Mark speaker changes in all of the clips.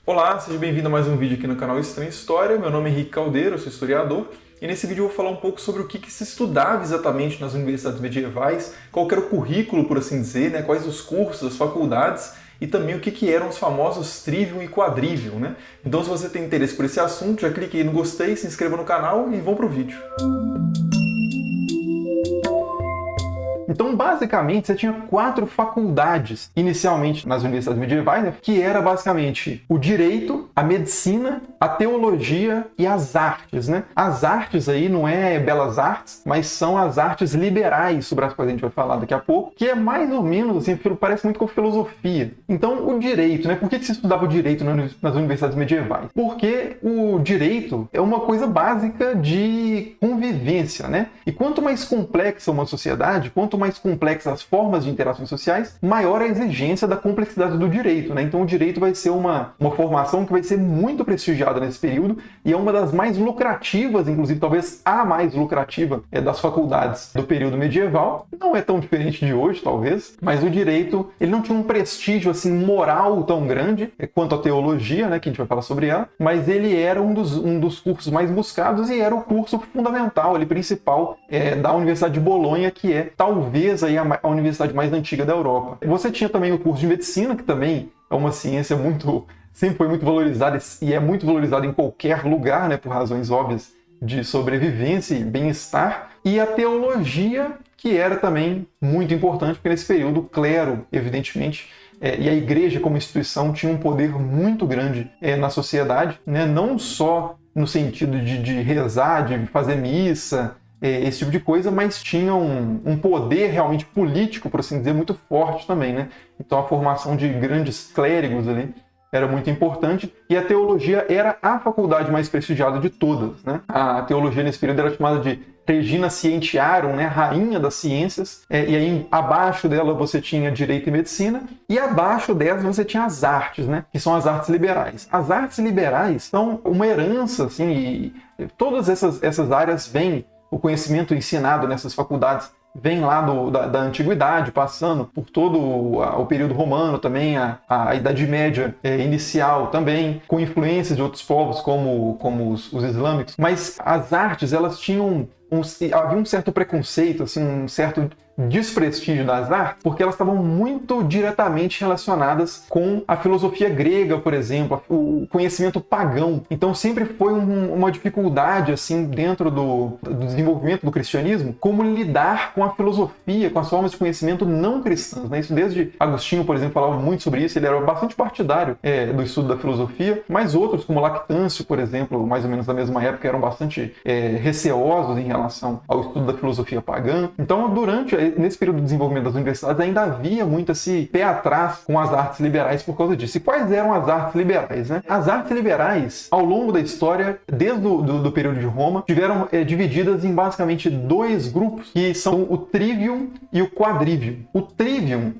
Speaker 1: Olá, seja bem-vindo a mais um vídeo aqui no canal Estranha História. Meu nome é Henrique Caldeira, eu sou historiador. E nesse vídeo eu vou falar um pouco sobre o que se estudava exatamente nas universidades medievais, qual que era o currículo, por assim dizer, né? Quais os cursos, as faculdades, e também o que eram os famosos trivium e quadrivium, né? Então se você tem interesse por esse assunto, já clique aí no gostei, se inscreva no canal e vamos pro vídeo. Então, basicamente, você tinha 4 faculdades, inicialmente nas universidades medievais, né, que era basicamente o direito, a medicina, a teologia e as artes, né? As artes aí não é belas artes, mas são as artes liberais, sobre as quais a gente vai falar daqui a pouco, que é mais ou menos, assim, parece muito com filosofia. Então, o direito, né? Por que se estudava o direito nas universidades medievais? Porque o direito é uma coisa básica de convivência, né? E quanto mais complexa uma sociedade, quanto mais complexas as formas de interações sociais, maior a exigência da complexidade do direito, né? Então o direito vai ser uma formação que vai ser muito prestigiada nesse período e é uma das mais lucrativas, inclusive talvez a mais lucrativa das faculdades do período medieval. Não é tão diferente de hoje, talvez, mas o direito ele não tinha um prestígio assim moral tão grande quanto a teologia, né, que a gente vai falar sobre ela, mas ele era um dos cursos mais buscados e era o curso fundamental, ali, principal da Universidade de Bolonha, que é talvez aí a universidade mais antiga da Europa. Você tinha também o curso de medicina, que também é uma ciência sempre foi muito valorizada e é muito valorizada em qualquer lugar, né, por razões óbvias de sobrevivência e bem-estar. E a teologia, que era também muito importante, porque nesse período o clero, evidentemente, e a igreja como instituição tinha um poder muito grande na sociedade, né, não só no sentido de rezar, de fazer missa, esse tipo de coisa, mas tinha um poder realmente político, por assim dizer, muito forte também, né? Então a formação de grandes clérigos ali era muito importante e a teologia era a faculdade mais prestigiada de todas, né? A teologia nesse período era chamada de Regina Scientiarum, né? Rainha das ciências, e aí abaixo dela você tinha direito e medicina e abaixo delas você tinha as artes, né? Que são as artes liberais. As artes liberais são uma herança, assim, e todas essas áreas vêm. O conhecimento ensinado nessas faculdades vem lá da antiguidade, passando por todo o período romano também, a Idade Média inicial também, com influências de outros povos como os islâmicos. Mas as artes, elas tinham havia um certo preconceito, assim, um certo desprestígio das artes, porque elas estavam muito diretamente relacionadas com a filosofia grega, por exemplo, o conhecimento pagão. Então sempre foi uma dificuldade assim dentro do desenvolvimento do cristianismo, como lidar com a filosofia, com as formas de conhecimento não cristãs, né? Isso desde Agostinho, por exemplo, falava muito sobre isso, ele era bastante partidário do estudo da filosofia, mas outros, como Lactâncio, por exemplo, mais ou menos da mesma época, eram bastante receosos em relação ao estudo da filosofia pagã. Então, nesse período de desenvolvimento das universidades, ainda havia muito esse pé atrás com as artes liberais por causa disso. E quais eram as artes liberais, né? As artes liberais, ao longo da história, desde o período de Roma, tiveram divididas em basicamente 2 grupos, que são o trivium e o quadrivium. O trivium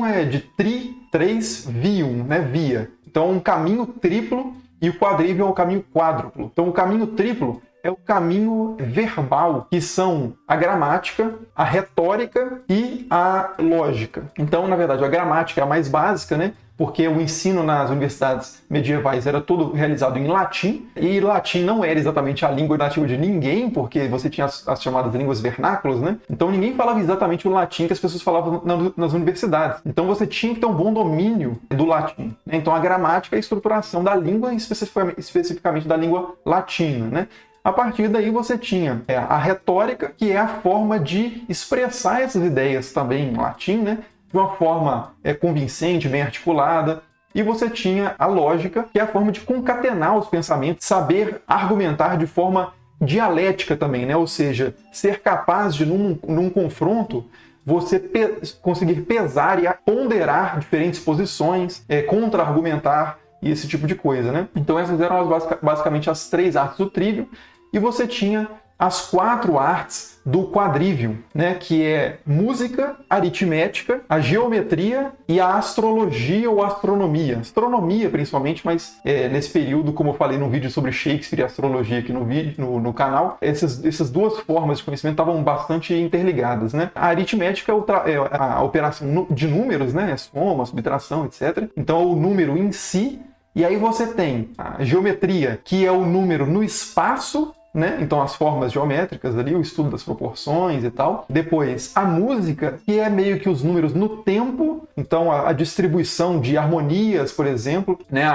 Speaker 1: é de tri, 3, vium, né? Via. Então, um caminho triplo e o quadrivium é um caminho quádruplo. Então, o caminho triplo é o caminho verbal, que são a gramática, a retórica e a lógica. Então, na verdade, a gramática é a mais básica, né? Porque o ensino nas universidades medievais era todo realizado em latim, e latim não era exatamente a língua nativa de ninguém, porque você tinha as chamadas línguas vernáculas, né? Então ninguém falava exatamente o latim que as pessoas falavam nas universidades. Então você tinha que ter um bom domínio do latim, né? Então a gramática é a estruturação da língua, especificamente da língua latina, né? A partir daí você tinha a retórica, que é a forma de expressar essas ideias também em latim, né? De uma forma convincente, bem articulada. E você tinha a lógica, que é a forma de concatenar os pensamentos, saber argumentar de forma dialética também, né? Ou seja, ser capaz de, num confronto, você conseguir pesar e ponderar diferentes posições, contra-argumentar e esse tipo de coisa, né? Então essas eram basicamente as 3 artes do trivium, e você tinha as 4 artes do quadrivium, né, que é música, aritmética, a geometria e a astrologia ou astronomia. Astronomia, principalmente, mas nesse período, como eu falei no vídeo sobre Shakespeare e astrologia aqui no canal, essas 2 formas de conhecimento estavam bastante interligadas, né? A aritmética é a operação de números, né, soma, subtração, etc. Então, o número em si E aí você tem a geometria, que é o número no espaço, né? Então as formas geométricas ali, o estudo das proporções e tal. Depois a música, que é meio que os números no tempo, então a distribuição de harmonias, por exemplo, né?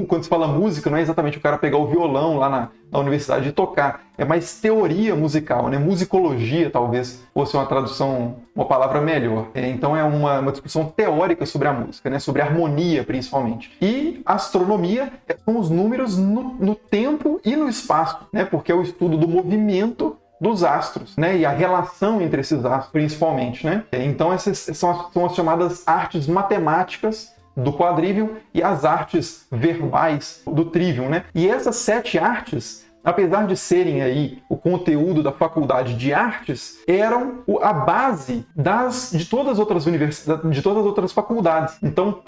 Speaker 1: Quando se fala música, não é exatamente o cara pegar o violão lá na universidade e tocar, é mais teoria musical, né? Musicologia talvez fosse uma tradução, uma palavra melhor. Então é uma discussão teórica sobre a música, né? Sobre a harmonia principalmente. E astronomia são os números no tempo e no espaço, né? Porque é o estudo do movimento dos astros, né? E a relação entre esses astros principalmente, né? Então essas são as chamadas artes matemáticas do quadrivium e as artes verbais do trivium, né? E essas 7 artes, apesar de serem aí o conteúdo da faculdade de artes, eram a base de todas as outras universidades, de todas as outras faculdades. Então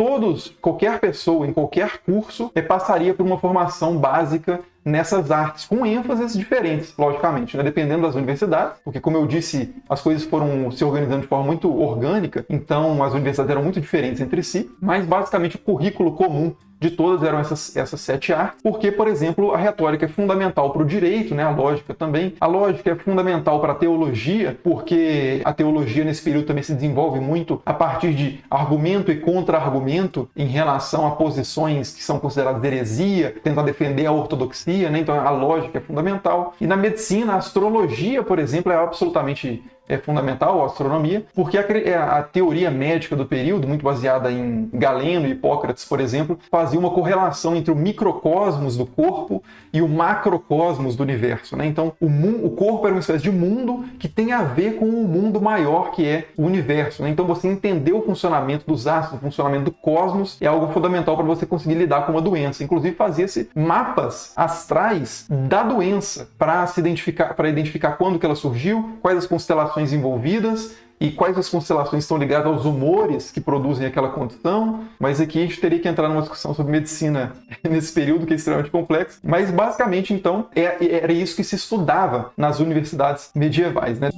Speaker 1: qualquer pessoa em qualquer curso passaria por uma formação básica nessas artes, com ênfases diferentes, logicamente, né? Dependendo das universidades, porque, como eu disse, as coisas foram se organizando de forma muito orgânica, então as universidades eram muito diferentes entre si, mas basicamente o currículo comum de todas eram essas 7 artes, porque, por exemplo, a retórica é fundamental para o direito, né? A lógica também. A lógica é fundamental para a teologia, porque a teologia nesse período também se desenvolve muito a partir de argumento e contra-argumento em relação a posições que são consideradas heresia, tentar defender a ortodoxia, né? Então a lógica é fundamental. E na medicina, a astrologia, por exemplo, é absolutamente fundamental, a astronomia, porque a teoria médica do período, muito baseada em Galeno e Hipócrates, por exemplo, fazia uma correlação entre o microcosmos do corpo e o macrocosmos do universo, né? Então, o corpo era uma espécie de mundo que tem a ver com o mundo maior que é o universo, né? Então, você entender o funcionamento dos astros, o funcionamento do cosmos, é algo fundamental para você conseguir lidar com uma doença. Inclusive, fazia-se mapas astrais da doença para identificar quando que ela surgiu, quais as constelações envolvidas e quais as constelações estão ligadas aos humores que produzem aquela condição. Mas aqui a gente teria que entrar numa discussão sobre medicina nesse período, que é extremamente complexo. Mas basicamente, então, era isso que se estudava nas universidades medievais, né?